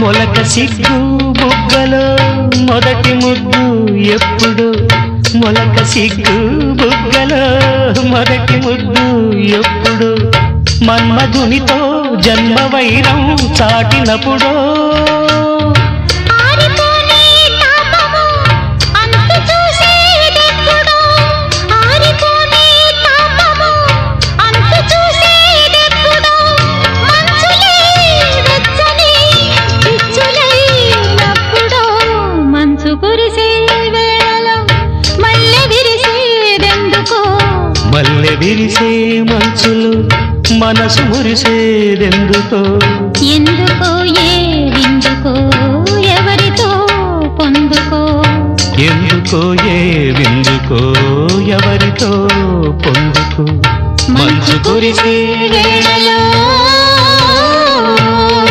మొలక సిగ్గు బుగ్గలో మొదటి ముద్దు ఎప్పుడు మొలక సిగ్గు బుగ్గలో మొదటి ముద్దు ఎప్పుడు మన్మధునితో జన్మ వైరం చాటినప్పుడో మల్లె విరిసే మంచులు మనసు మురిసేదెందుకో ఎందుకో ఏ విందుకో ఎవరితో పొందుకో ఎందుకో ఏ విందుకో ఎవరితో పొందుకో మంచు కురిసే